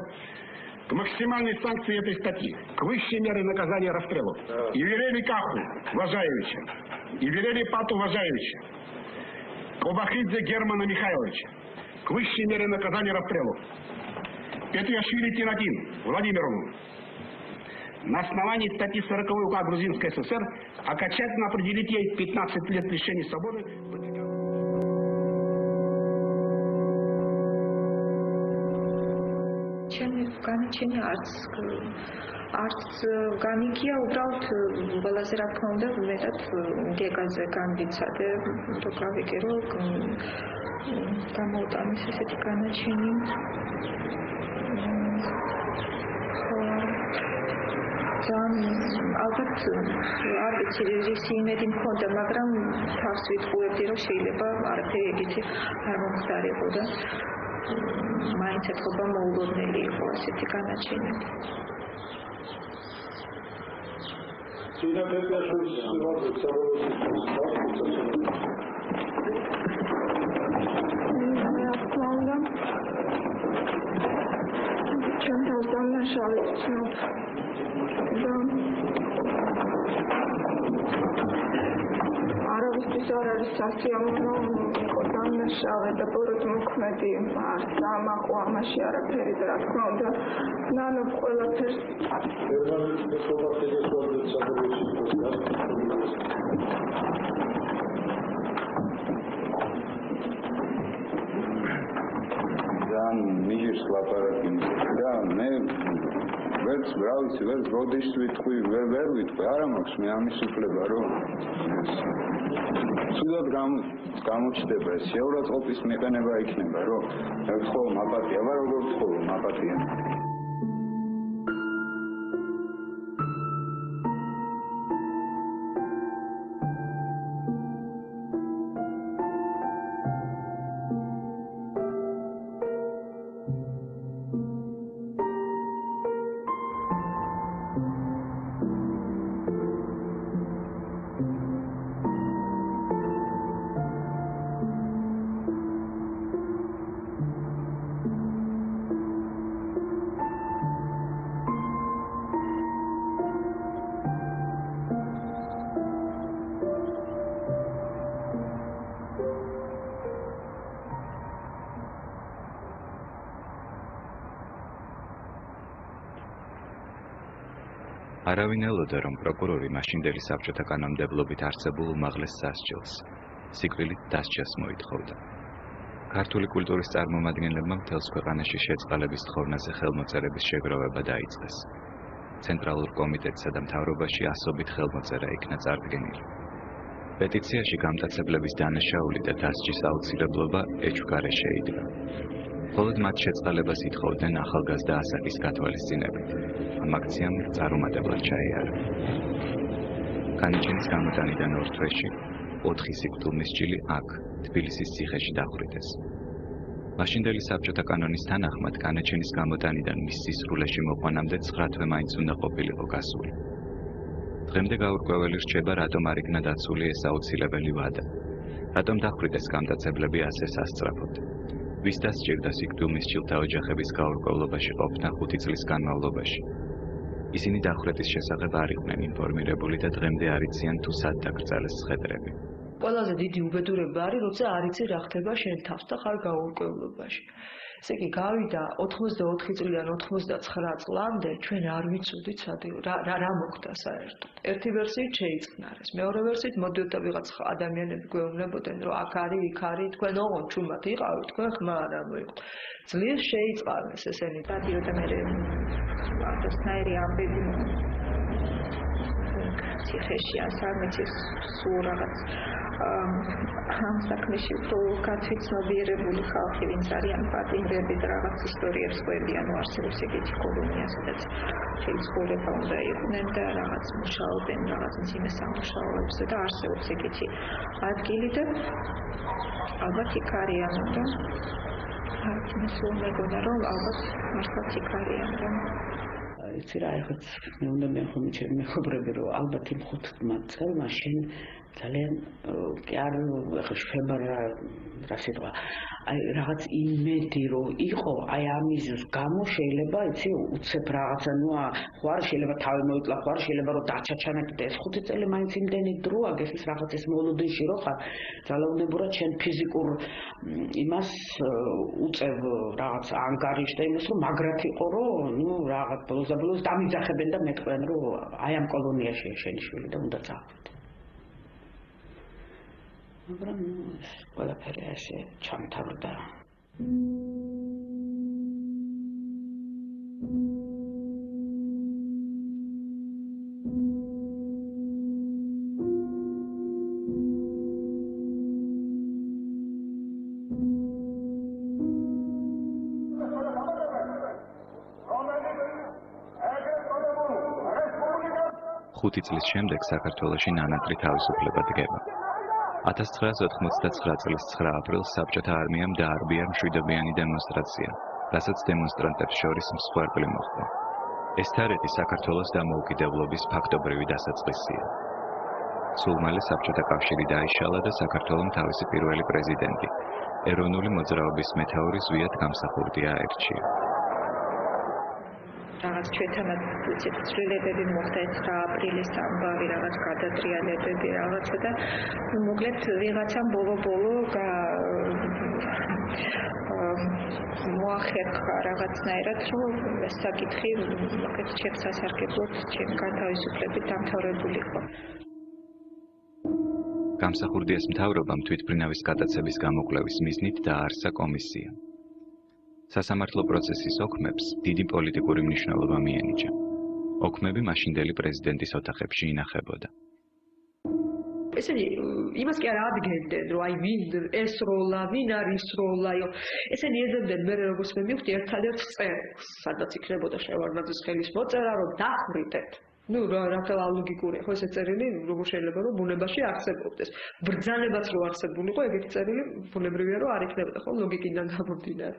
к максимальной санкции этой статьи, к высшей мере наказания расстрелу. И Велели Каху Важаевича, и Велели Пату Важаевича, Кобахидзе Германа Михайловича, к высшей мере наказания расстрелу. Петриашвили Тинатин Владимировну. На основании статьи 40 УК Грузинской ССР окончательно определить ей 15 лет лишения свободы. განაჩენი არც განიგია უბრალოდ ყველაზე რა თქმა უნდა მეტად გეგაზე განვიცადე რომ გავიგე რომ გამოუტანეს ესეთი განაჩენი ალბათ არ ვიცი ისი იმედი მქონდა მაგრამ თავს ვიტყუებდი რომ შეიძლება არაფერი ეგეთი არ მომხდარებოდა მაინც ეთქობა მოულოდნელი იყო ასეთი განაჩენი ჩემთვის დამნაშავე ვცნობ არავისთვის არ არის სასიამოვნო იყო დამნაშავე და ბოროტ მოქმედი არც ამაყო ამაში არაფერი და რა თქმა უნდა ნანობ ყველაფერს ძალიან მიჟირს ლაპარაკი და მე ვერც ვრავიცი ვერც როდის ვიტყვი ვერ ვიტყვი არა მაქვს მე ამის უფლება რომ სულად გამოჩნდება ეს ევროწყობის მეყენება იქნება რომ ხო მაპატია ვარ როგორ ხო მაპატია არავინ ელოდა, რომ პროკურორი მაშინდელი საბჭოთა კანონმდებლობით არსებულ უმაღლეს სასჯელს, სიკვდილით დასჯას მოითხოვდა. ქართული კულტურის წარმომადგენლებმა მთელს ქვეყანაში შეწყალების თხოვნაზე ხელმოწერების შეგროვება დაიწყეს. ცენტრალურ კომიტეტსა და მთავრობაში ასობით ხელმოწერა იქნა წარდგენილი. პეტიციაში გამტაცებლების დანაშაული და დასჯის აუცილებლობა ეჭვგარე შეიდგა. მხოლოდ მათ შეწყალებას ითხოვდნენ ახალგაზრდა ასაკის გათვალისწინებით. ამ აქციამ წარუმატებლად ჩაიარა. განაჩენის გამოტანიდან 2 თვეში 4 სიკვდილმისჯილი აქ, თბილისის ციხეში დახვრიტეს. მაშინდელი საბჭოთა კანონის თანახმად განაჩენის გამოტანიდან მის სისრულეში მოყვანამდე 9 თვე მაინც უნდა ყოფილიყო გასული. დღემდე გაურკვეველი რჩება, რატომ არ იქნა დაცული ეს აუცილებელი ვადა. რატომ დახვრიტეს გამტაცებლები ასე სასწრაფოდ. ვის დასჭირდა სიკვდილმის ჩილთა ოჯახების გაურკვევლობაში ყოფნა 5 წლის განმავლობაში. ისინი დახვრეტის შესახებ არ იყვნენ ინფორმირებული და დღემდე არ იციან თუ სად დაკრძალეს ცხედრები. ყველაზე დიდი უბედურება არის, როცა არ იცი რა ხდება შენ თავს და ხარ გაურკვევლობაში. ესე იგი, გავიდა 84 წლიდან 99 წლამდე, ჩვენ არ ვიცოდით რა მოხდა საერთოდ. ერთი ვერსიით შეიწყნარეს, მეორე ვერსიით მოდიოდა და ვიღაც ადამიანები გვეუბნებოდნენ, რომ აქ არის, იქ არის, თქვენ ოღონდ ჩუმად იყავით, თქვენ ხმა არ მოიყვთ. ძლიერს შეიწყალეს ესენი. რადიოდა მე რაღაცნაირი ამბები ციხეში ასარმეცი სულ რაღაც ამ საქმეში უფრო გაცნობიერებული ხალხი ვინც არიან პატიმრები და რაღაც ისტორიებს ყვებიან არსებობს ეგეთი კოლონია სადაც შეიძლება უნდა იყვნენ და რაღაც მუშაობენ რაღაც მძიმე სამუშაოებზე და არსებობს ეგეთი ადგილი და ალბათ იქ არიან და მე სულ მეგონა რომ ალბათ მართლაც იქ არიან და იცი რა ეხლა მე უნდა მეხომ ჩემი მეგობრები რომ ალბათ იმ 5 წელმა შენ ძალიან კი არ ხება რა სიტყვა აი რაღაც იმედი რომ იყო აი ამის გამო შეიძლება იცი უცებ რაღაცა ნუ ხوار შეიძლება თავი მოიწლა ხوار შეიძლება რომ დაჩაჩანაკი და ეს 5 წელი მაინც იმდენი დროა გესმის რაღაცის მოლოდინში რო ხარ ძალაუნებურად შენ ფიზიკურ იმას უწევ რაღაც ანგარიშს და იმას რომ მაგრად იყო რომ ნუ რაღაც ბოლოს დამიძახებენ და მეტყვენ რომ აი ამ კოლონიაში შენი შვილი და უნდა წახვიდე მაგრამ ყველაფერი ასე ჩამთავრდა. ხუთი წლის შემდეგ საქართველოში ნანატრი თავისუფლება დგება. 1989 წლის 9 აპრილს საბჭოთა არმიამ დაარბია მშვიდობიანი დემონსტრაცია, რასაც დემონსტრანტებს შორის მსხვერპლი მოჰყვა. ეს თარიღი საქართველოს დამოუკიდებლობის ფაქტობრივი დასაწყისია. სულ მალე საბჭოთა კავშირი დაიშალა და საქართველომ თავისი პირველი პრეზიდენტი, ეროვნული მოძრაობის მეთაური ზვიად გამსახურდია აირჩია. რაღაც ჩვენთანაც ცვლილებები მოხდა 9 აპრილის ამბავი რაღაც გადატრიალებები რაღაცა და მოკლედ ვიღაცამ ბოლო-ბოლო მოახერხა რაღაცნაირად რომ ეს საკითხი მოკლედ ჩემს სასარგებლოდ ჩემი განთავისუფლებით დამთავრებულიყო. გამსახურდიას მთავრობამ თვითმფრინავის გადაცემის გამოკვლევის მიზნით დააარსა კომისია. სასამართლო პროცესის ოქმებს დიდი პოლიტიკური მნიშვნელობა მიენიჭა. ოქმები მაშინდელი პრეზიდენტის ოთახებში ინახებოდა. ესენი იმას კი არ ადგენდნენ, რომ აი ვინ ეს როლა, ვინ არის როლა, ესენი ეძებდნენ მე როგორც მე მივხვდი ერთადერთ წერილს, სადაც იქნებოდა შევარდნაძის ხელის მოწერა, რომ დახვრიტეთ. ნუ რა ლოგიკური ხო ეს წერილი როგორ შეიძლება რომ ბუნებაში არსებობდეს. ბრძანებაც რო არსებულიყო, ეგეთი წერილი ბუნებრივია რომ არ იქნებოდა, ხო ლოგიკიდან გამომდინარე.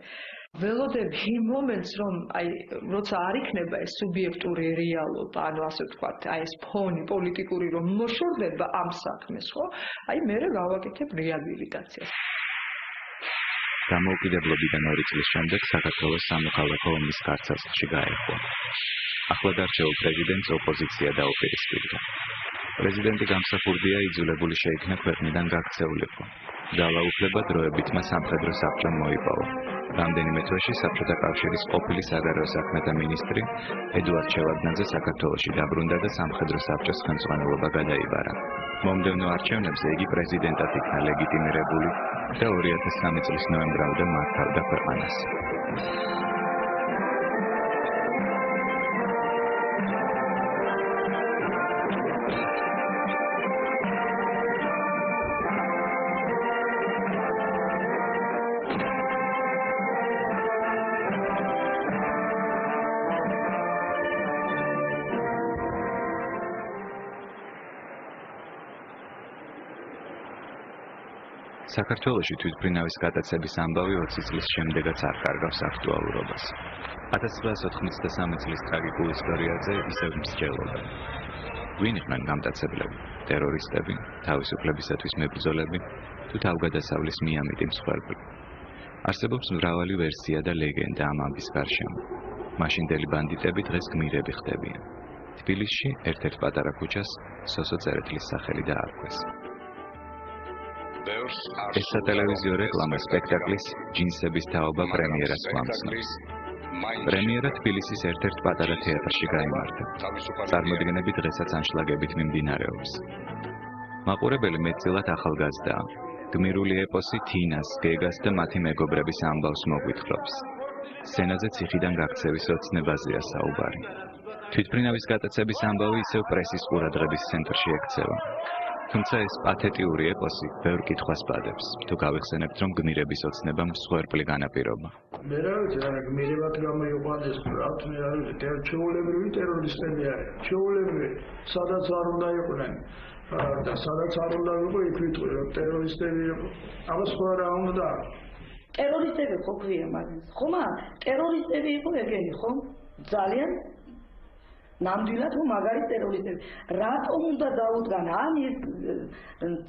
ველოდები იმ მომენტს რომ აი როცა არ იქნება ეს სუბიექტური რეალობა, ანუ ასე ვთქვათ, აი ეს ფონი პოლიტიკური რომ მოშორდება ამ საქმეს, ხო? აი მე გავაკეთებ რეაბილიტაციას. დამოუკიდებლობიდან 2 წლის შემდეგ საქართველოს სამოქალაქო ომის გარცაცში გაერქვა. ახლად არჩეულ პრეზიდენტს ოპოზიცია დაუპირისპირდა. პრეზიდენტი გამსახურდია იძულებული შეიქნა ქვეყნიდან გაქცეულიყო. ძალაუფლება დროებით მას სამხედრო საბჭომ მოიპოვა. რამდენიმე თვეში საბჭოთა კავშირის ყოფილი საგარეო საქმეთა მინისტრი ედუარდ შევარდნაძე საქართველოში დაბრუნდა და სამხედრო საბჭოს ხელმძღვანელობა გადაიბარა. მომდევნო არჩევნებზე იგი პრეზიდენტად იქნა ლეგიტიმირებული და 2003 წლის ნოემბრამდე მართავდა ქვეყანას. საქართველოში თვითმფრინავის გატაცების ამბავი 20 წლის შემდეგაც არ კარგავს აქტუალურობას. 1993 წლის ტრაგიკულ ისტორიაზე ისევ მსჯელობა. ვინ იყვნენ გამტაცებლები, ტერორისტები, თავისუფლებისათვის მებრძოლები თუ თავგადასავლის მიამიტი მსხვერპლი? არსებობს მრავალი ვერსია და ლეგენდა ამ ამბის გარშემო. მაშინდელი ბანდიტები დღეს გმირები ხდებიან. თბილისში ერთ-ერთ პატარა ქუჩას სოსო წერეთლის სახელი დაარქვეს. ეს სატელევიზიო რეკლამა სპექტაკლის ჯინსების თაობა პრემიერას გვამცნობს. პრემიერა თბილისის ერთ-ერთ პატარა თეატრში გაიმართა. წარმოდგენები დღესაც ანშლაგებით მიმდინარეობს. მაყურებელი მეტწილად ახალგაზრდაა. გმირული ეპოსი თინას, გეგას და მათი მეგობრების ამბავს მოგვითხრობს. სცენაზე ციხიდან გაქცევის ოცნებაზეა საუბარი. თვითმფრინავის გატაცების ამბავი ისევ პრესის ყურადღების ცენტრში ექცევა. თუმცა ეს პათეტიური ეპოსი ბევრ კითხვას პადებს. თუ გავიხსენებთ, რომ გმირების ოცნება მსხვერპლი განაპირობა. მე რა ვიცი, რა გმირებად გამოიყვანეს, რა თქმა უნდა, ჩვეულებრივი ტერორისტები არიან. ჩვეულებრივი, სადაც არ უნდა იყვნენ. და სადაც არ უნდა იყო იქ ვიტყვი, რომ ტერორისტები იყო. ამას ხო რა უნდა? ტერორისტები ხო ქვია მაგას? ხომა, ტერორისტები იყო ეგენი, ხო? ძალიან ნამდვილად თუ მაგარი ტერორისტები. რატომ უნდა დაუდგან ანის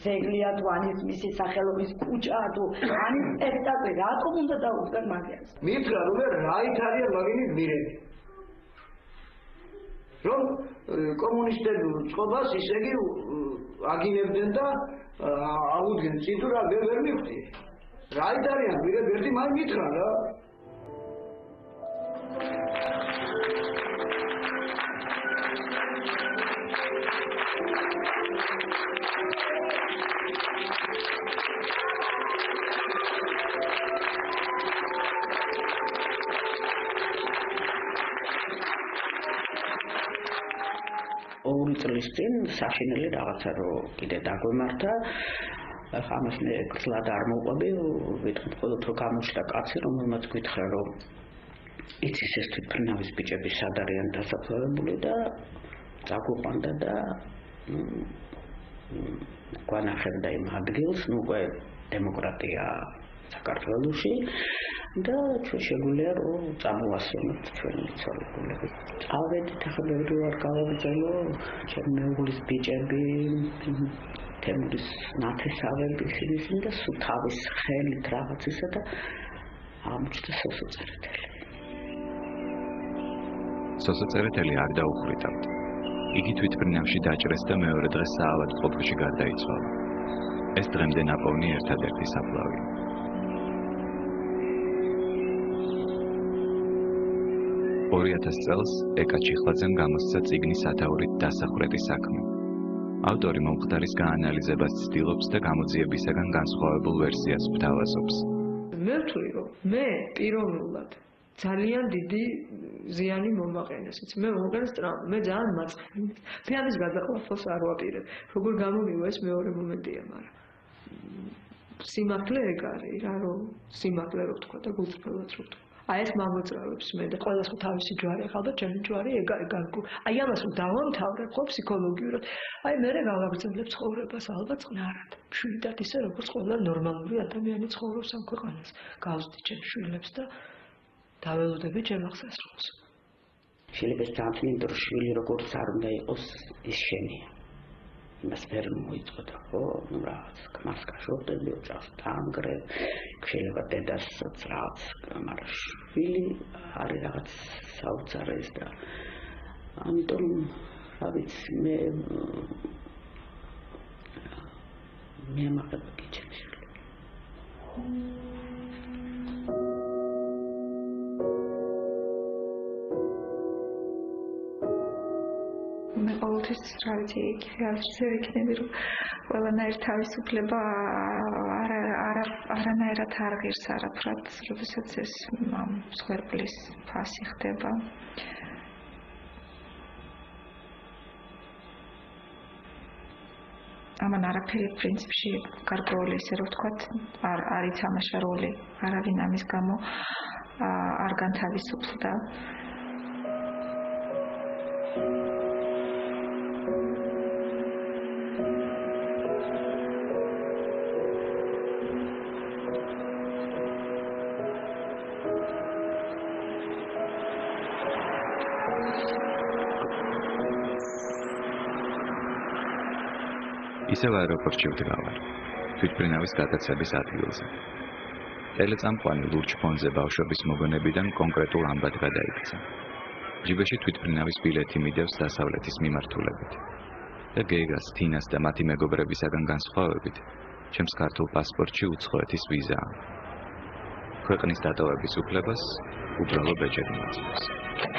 ძეგლია თუ ანის მისი სახელობის ქუჩა თუ ანის სპექტაკლი, რატომ უნდა დაუდგან მაგას? მითხრა რომ რაით არიან მაგინი გმირები. რომ კომუნისტები წყობას ისე იგი აგინებდნენ და აუდგენ წითურა ვერ მივხვდი. რაით არიან გმირები ერთი მაინც მითხრა რა. ორი წლის წინ საშინელი რაღაცა რო კიდე დაგვემართა, ამას მე გძლად არ მოყვები, ვიტყვი ყოველთვის რომ გამოჩნდა კაცი, რომელმაც გითხრა რომ იცის ეს თვითმფრინავის ბიჭები სად არიან დასაფლავებული და წაგვიყვანდა და გვანახებდა იმ ადგილს, ნუ უკვე დემოკრატია საქართველოში და ჩვენ შეგვიძლია რომ წამოვასწროთ ჩვენი ცოლები. წავედით ახლა ბევრი ვარ გავაგრძელო, ჩემი მეუღლის ბიჭები, თემურის ნათესავები ისინი და სულ თავის ხელით რაღაცისა და ამჩნდა სოსო წერეთელი. სოსო წერეთელი არ დაუხრითავთ. იგი თვითმფრინავში დაჭრეს და მეორე დღეს საავადმყოფოში გარდაიცვალა. ეს დღემდე ნაპოვნი ერთადერთი საფლავია. 2000 წელს ეკა ჩიხლაძემ გამოსცა წიგნი სათაურით დასახრეტი საქმე. ავტორი მომხდარის გაანალიზებას ცდილობს და გამოძიებისაგან განსხვავებულ ვერსიას გვთავაზობს. მე ვთვლი რომ მე პიროვნულად ძალიან დიდი ზიანი მომაყენეს. მე მომაყენეს ტრამპ, მე ძალიან მაწყე. ფიანის გადაყლაფოს არ ვაპირებ. როგორ გამომივა ეს მეორე მომენტია, მაგრამ სიმართლე ეგ არის რა, რომ სიმართლე რო თქვა და გულწრფელად რო თქვა. აი ეს მამოძრავებს მე და ყველას ხო თავისი ჯვარი ახალ და ჩემი ჯვარი ეგ არის გარკვეულ. აი ამას რომ დავამთავრებ ხო ფსიქოლოგიურად. აი მე გავაგრძელებ ცხოვრებას ალბათ წყნარად. მშვიდად ისე როგორც ყველა ნორმალური ადამიანი ცხოვრობს ამ ქვეყანას. გავზდი ჩემ შვილებს და დაველოდები ჩემ აღსასრულს. შვილებს დაამტკიცე რომ შვილი როგორც არ უნდა იყოს ის შენია. იმას ვერ მოიწოდა ხო, ნუ რაღაც მას გაშორდები, ოჯახს დაანგრე, შეიძლება დედასაც რაღაც, მაგრამ შვილი არის რაღაც საოცარეს და ამიტომ რა ვიცი მე მემაყება ჩემს შვილებს. მე ყოველთვის რა ვიცი, ისე ვიქნები რომ ყველანაირ თავისუფლება არანაირად არ ღირს არაფრად, როდესაც ეს მსხვერპლის ფასი ხდება. ამან არაფერი პრინციპში გარკვეული ისე რომ ვთქვათ არ ითამაშა როლი, არავინ ამის გამო არ განთავისუფლდა. ისევ აეროპორტში ვდგავარ, თვითმფრინავის გადაცემის ადგილზე. ტელეწამყვანი ლურჯ ფონზე ბავშვების მოგონებიდან კონკრეტულ ამბად გადაიქცა. ჯიბეში თვითმფრინავის ბილეთი მიდევს დასავლეთის მიმართულებით. და გეგას, თინას და მათი მეგობრებისაგან განსხვავებით, ჩემს ქართულ პასპორტში უცხოეთის ვიზაა. ქვეყნის დატოვების უფლებას უბრალო ბეჭედი მაძლევს.